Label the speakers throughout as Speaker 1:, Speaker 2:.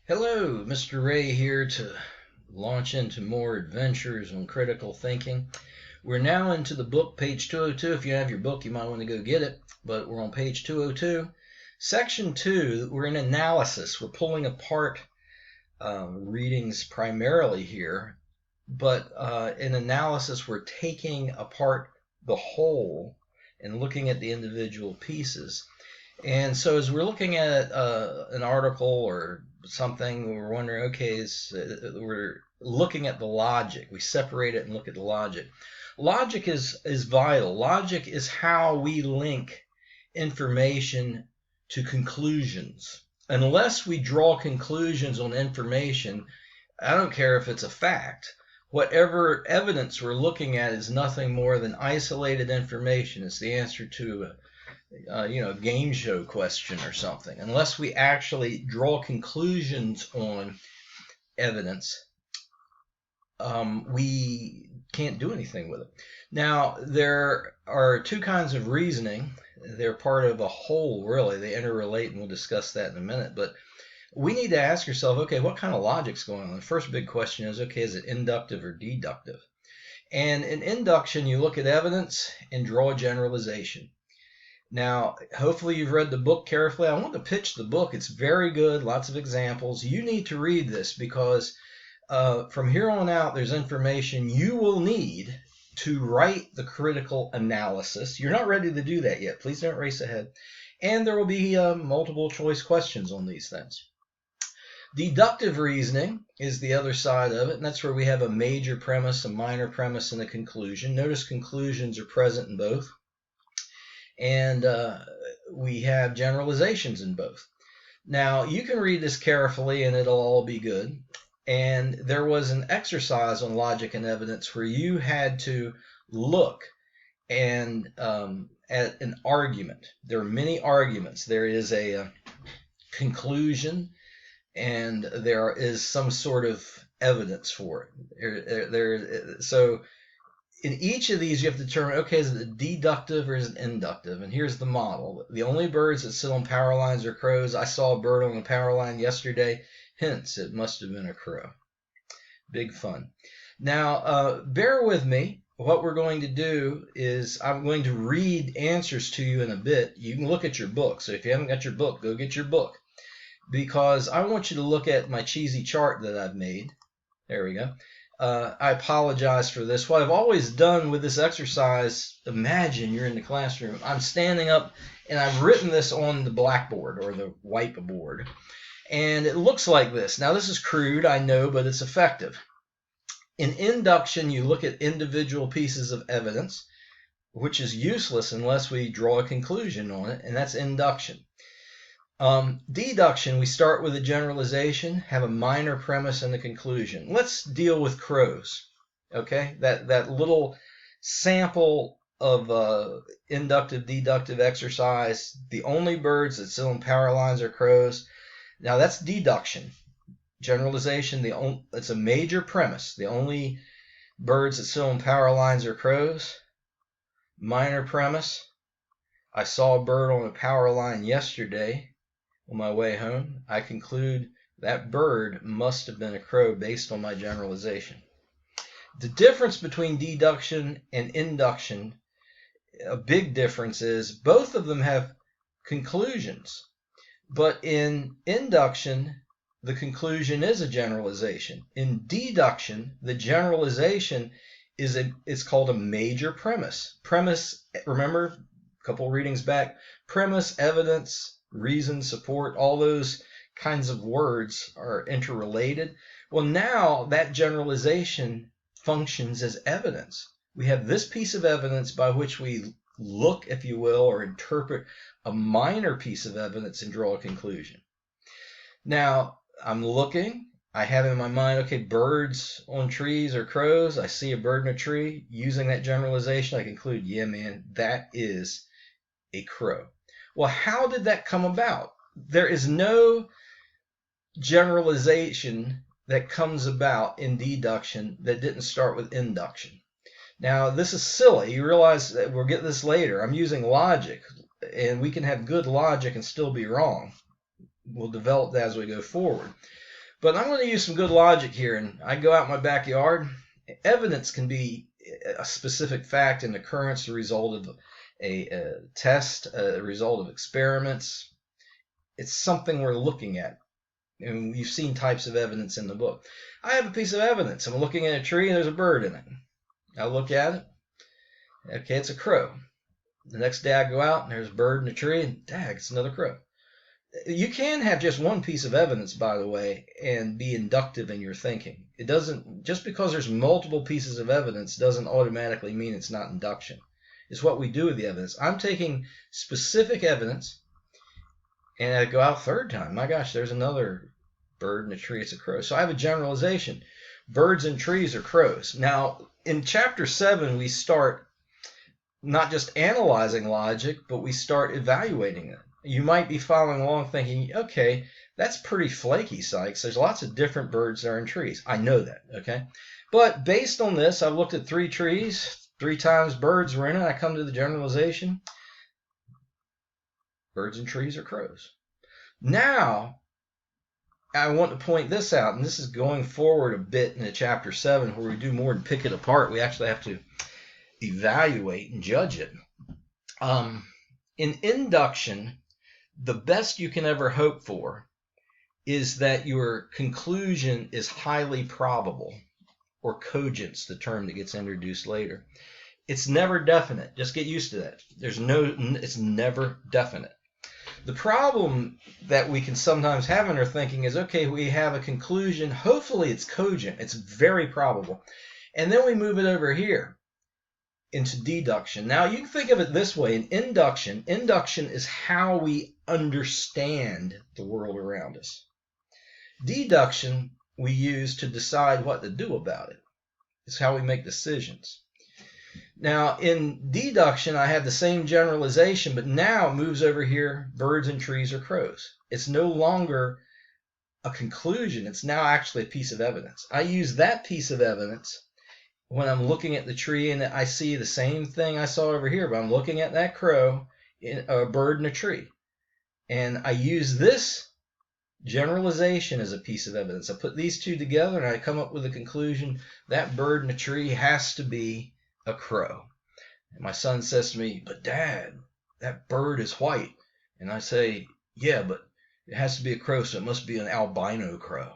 Speaker 1: Hello, Mr. Ray here to launch into more adventures on critical thinking. We're now into the book, page 202. If you have your book, you might want to go get it, but we're on page 202. Section 2, we're in analysis. We're pulling apart readings primarily here, but in analysis, we're taking apart the whole and looking at the individual pieces. And so as we're looking at an article or something, we're wondering, okay, we're looking at the logic. We separate it and look at the logic. Logic is vital. Logic is how we link information to conclusions. Unless we draw conclusions on information, I don't care if it's a fact. Whatever evidence we're looking at is nothing more than isolated information. It's the answer to a game show question or something. Unless we actually draw conclusions on evidence, we can't do anything with it. Now, there are two kinds of reasoning. They're part of a whole, really. They interrelate, and we'll discuss that in a minute. But we need to ask ourselves, okay, what kind of logic's going on? The first big question is, okay, is it inductive or deductive? And in induction, you look at evidence and draw a generalization. Now, hopefully you've read the book carefully. I want to pitch the book. It's very good, lots of examples. You need to read this because from here on out, there's information you will need to write the critical analysis. You're not ready to do that yet. Please don't race ahead. And there will be multiple choice questions on these things. Deductive reasoning is the other side of it, and that's where we have a major premise, a minor premise, and a conclusion. Notice conclusions are present in both. And we have generalizations in both. Now, you can read this carefully and it'll all be good. And there was an exercise on logic and evidence where you had to look and at an argument. There are many arguments. There is a conclusion and there is some sort of evidence for it. So in each of these, you have to determine, okay, is it deductive or is it inductive? And here's the model. The only birds that sit on power lines are crows. I saw a bird on a power line yesterday. Hence, it must have been a crow. Big fun. Now, bear with me. What we're going to do is I'm going to read answers to you in a bit. You can look at your book. So if you haven't got your book, go get your book. Because I want you to look at my cheesy chart that I've made. There we go. I apologize for this. What I've always done with this exercise, imagine you're in the classroom. I'm standing up and I've written this on the blackboard or the whiteboard. And it looks like this. Now, this is crude, I know, but it's effective. In induction, you look at individual pieces of evidence, which is useless unless we draw a conclusion on it, and that's induction. Deduction, we start with a generalization, have a minor premise and a conclusion. Let's deal with crows, okay? That little sample of inductive, deductive exercise. The only birds that sit on power lines are crows. Now that's deduction. Generalization, it's a major premise. The only birds that sit on power lines are crows. Minor premise, I saw a bird on a power line yesterday. On my way home, I conclude that bird must have been a crow based on my generalization. The difference between deduction and induction, a big difference is both of them have conclusions. But in induction, the conclusion is a generalization. In deduction, the generalization is called a major premise. Premise, remember, a couple readings back, premise, evidence, reason, support, all those kinds of words are interrelated. Well, now that generalization functions as evidence. We have this piece of evidence by which we look, if you will, or interpret a minor piece of evidence and draw a conclusion. Now, I'm looking. I have in my mind, okay, birds on trees are crows. I see a bird in a tree. Using that generalization, I conclude, yeah, man, that is a crow. Well, how did that come about? There is no generalization that comes about in deduction that didn't start with induction. Now, this is silly. You realize that we'll get this later. I'm using logic, and we can have good logic and still be wrong. We'll develop that as we go forward. But I'm going to use some good logic here, and I go out in my backyard. Evidence can be a specific fact, an occurrence, the result of a test, a result of experiments. It's something we're looking at. And you've seen types of evidence in the book. I have a piece of evidence. I'm looking at a tree and there's a bird in it. I look at it. Okay, it's a crow. The next day I go out and there's a bird in the tree and dag, it's another crow. You can have just one piece of evidence, by the way, and be inductive in your thinking. It doesn't, just because there's multiple pieces of evidence doesn't automatically mean it's not induction. It's what we do with the evidence. I'm taking specific evidence and I go out third time. My gosh, there's another bird in a tree. It's a crow. So I have a generalization. Birds and trees are crows. Now, in chapter 7, we start not just analyzing logic, but we start evaluating it. You might be following along thinking, okay, that's pretty flaky, Sykes. There's lots of different birds that are in trees. I know that, okay? But based on this, I've looked at 3 trees. 3 times birds were in it. I come to the generalization. Birds and trees are crows. Now, I want to point this out, and this is going forward a bit into chapter 7, where we do more than pick it apart. We actually have to evaluate and judge it. In induction, the best you can ever hope for is that your conclusion is highly probable, or cogent's the term that gets introduced later. It's never definite. Just get used to that. It's never definite. The problem that we can sometimes have in our thinking is, okay, we have a conclusion. Hopefully it's cogent. It's very probable. And then we move it over here into deduction. Now, you can think of it this way. In induction is how we understand the world around us. Deduction we use to decide what to do about it. It's how we make decisions. Now, in deduction, I have the same generalization, but now it moves over here, birds and trees are crows. It's no longer a conclusion. It's now actually a piece of evidence. I use that piece of evidence when I'm looking at the tree and I see the same thing I saw over here, but I'm looking at that crow, a bird in a tree. And I use this generalization as a piece of evidence. I put these two together and I come up with a conclusion. That bird in a tree has to be a crow. And my son says to me, but Dad, that bird is white. And I say, yeah, but it has to be a crow, so it must be an albino crow.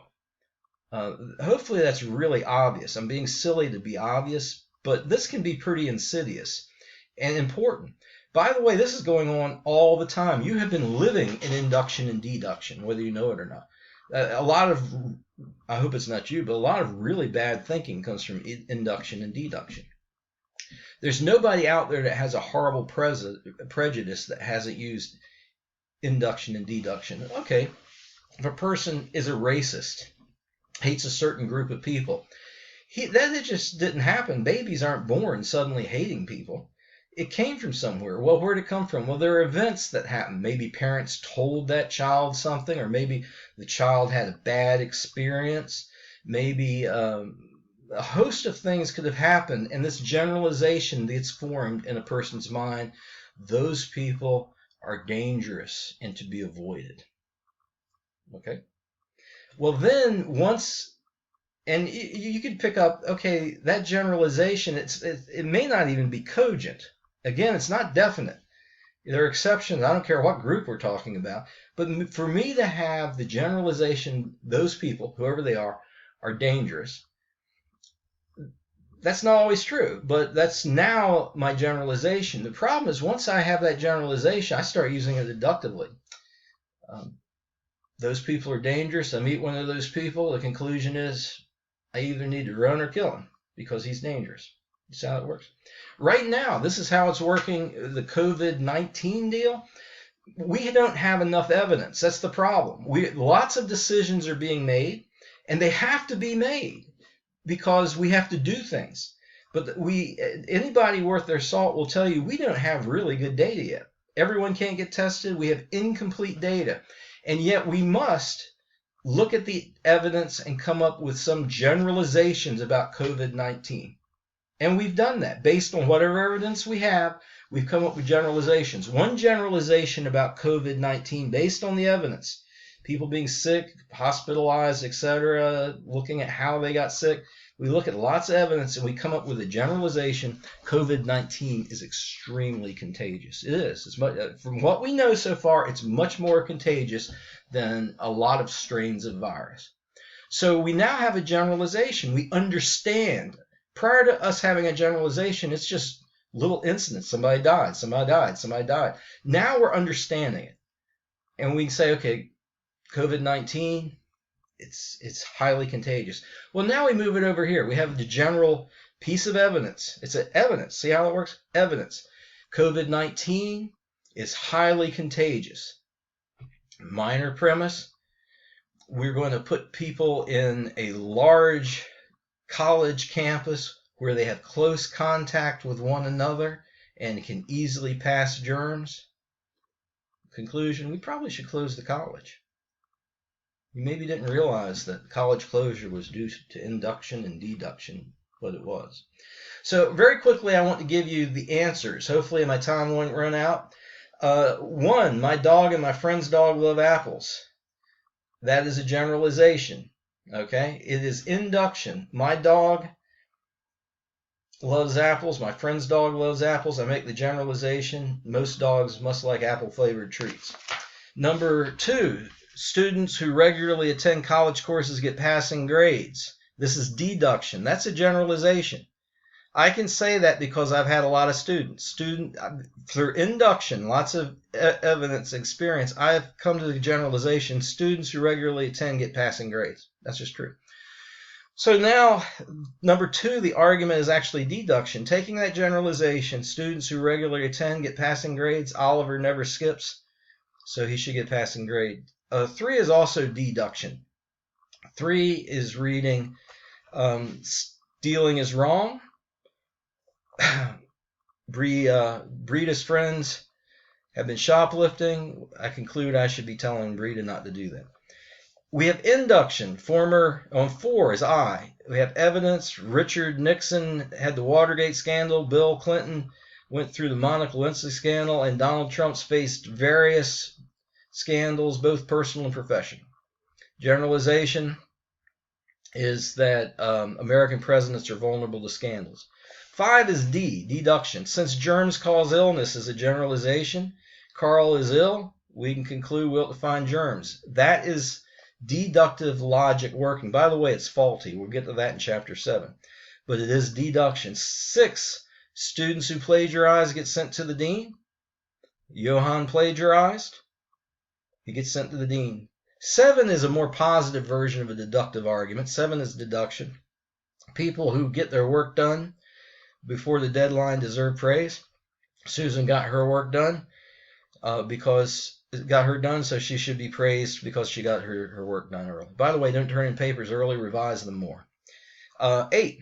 Speaker 1: Hopefully that's really obvious. I'm being silly to be obvious, but this can be pretty insidious and important. By the way, this is going on all the time. You have been living in induction and deduction, whether you know it or not. A lot of, I hope it's not you, but a lot of really bad thinking comes from induction and deduction. There's nobody out there that has a horrible prejudice that hasn't used induction and deduction. Okay, if a person is a racist, hates a certain group of people, that just didn't happen. Babies aren't born suddenly hating people. It came from somewhere. Well, where'd it come from? Well, there are events that happen. Maybe parents told that child something, or maybe the child had a bad experience. Maybe a host of things could have happened, and this generalization that's formed in a person's mind, those people are dangerous and to be avoided. Okay? Well, then once, and you could pick up, okay, that generalization, it may not even be cogent. Again, it's not definite. There are exceptions. I don't care what group we're talking about. But for me to have the generalization, those people, whoever they are dangerous, that's not always true. But that's now my generalization. The problem is once I have that generalization, I start using it deductively. Those people are dangerous. I meet one of those people. The conclusion is I either need to run or kill him because he's dangerous. That's how it works. Right now, this is how it's working, the COVID-19 deal. We don't have enough evidence. That's the problem. Lots of decisions are being made, and they have to be made because we have to do things. But anybody worth their salt will tell you we don't have really good data yet. Everyone can't get tested. We have incomplete data. And yet we must look at the evidence and come up with some generalizations about COVID-19. And we've done that. Based on whatever evidence we have, we've come up with generalizations. One generalization about COVID-19 based on the evidence. people being sick, hospitalized, etc., looking at how they got sick. We look at lots of evidence and we come up with a generalization. COVID-19 is extremely contagious. It is. It's much, from what we know so far, it's much more contagious than a lot of strains of virus. So we now have a generalization. We understand. Prior to us having a generalization, it's just little incidents. Somebody died, somebody died, somebody died. Now we're understanding it. And we can say, okay, COVID-19, it's highly contagious. Well, now we move it over here. We have the general piece of evidence. It's an evidence. See how it works? Evidence. COVID-19 is highly contagious. Minor premise. We're going to put people in a large college campus where they have close contact with one another and can easily pass germs. Conclusion, we probably should close the college. You maybe didn't realize that college closure was due to induction and deduction, but it was. So very quickly, I want to give you the answers. Hopefully my time won't run out. 1, my dog and my friend's dog love apples. That is a generalization. Okay? It is induction. My dog loves apples. My friend's dog loves apples. I make the generalization. Most dogs must like apple-flavored treats. Number 2, students who regularly attend college courses get passing grades. This is deduction. That's a generalization. I can say that because I've had a lot of students. Through induction, lots of evidence, experience, I've come to the generalization, students who regularly attend get passing grades. That's just true. So now, number 2, the argument is actually deduction. Taking that generalization, students who regularly attend get passing grades. Oliver never skips, so he should get passing grade. 3 is also deduction. 3 is reading. Stealing is wrong. Breeda's friends have been shoplifting. I conclude I should be telling Breeda not to do that. We have induction. 4 is I. We have evidence. Richard Nixon had the Watergate scandal. Bill Clinton went through the Monica Lewinsky scandal, and Donald Trump's faced various scandals, both personal and professional. Generalization is that American presidents are vulnerable to scandals. 5 is D, deduction. Since germs cause illness is a generalization, Carl is ill, we can conclude we'll find germs. That is deductive logic working. By the way, it's faulty. We'll get to that in chapter 7. But it is deduction. 6, students who plagiarize get sent to the dean. Johann plagiarized. He gets sent to the dean. 7 is a more positive version of a deductive argument. 7 is deduction. People who get their work done before the deadline deserve praise. Susan got her work done because it got her done, so she should be praised because she got her work done early. By the way, don't turn in papers early, revise them more. 8,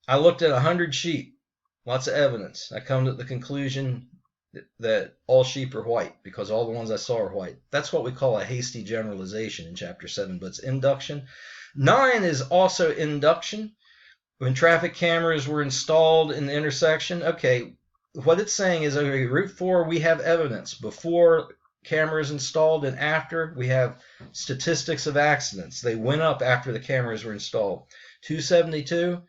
Speaker 1: I looked at 100 sheep, lots of evidence. I come to the conclusion that all sheep are white because all the ones I saw are white. That's what we call a hasty generalization in chapter 7, but it's induction. 9 is also induction. When traffic cameras were installed in the intersection, okay, what it's saying is, okay, Route 4, we have evidence. Before cameras installed and after, we have statistics of accidents. They went up after the cameras were installed. 272,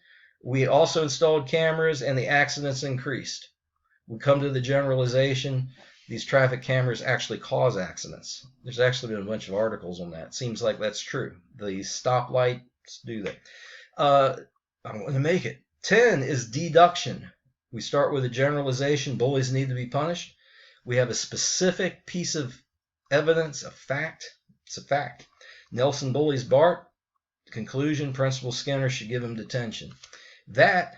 Speaker 1: we also installed cameras and the accidents increased. We come to the generalization, these traffic cameras actually cause accidents. There's actually been a bunch of articles on that. Seems like that's true. The stoplights do that. I'm going to make it. 10 is deduction. We start with a generalization. Bullies need to be punished. We have a specific piece of evidence, a fact. It's a fact. Nelson bullies Bart. Conclusion, Principal Skinner should give him detention. That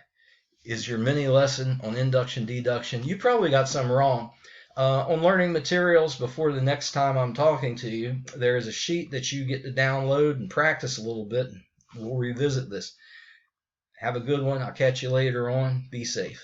Speaker 1: is your mini lesson on induction, deduction. You probably got some wrong. On learning materials, before the next time I'm talking to you, there is a sheet that you get to download and practice a little bit. We'll revisit this. Have a good one. I'll catch you later on. Be safe.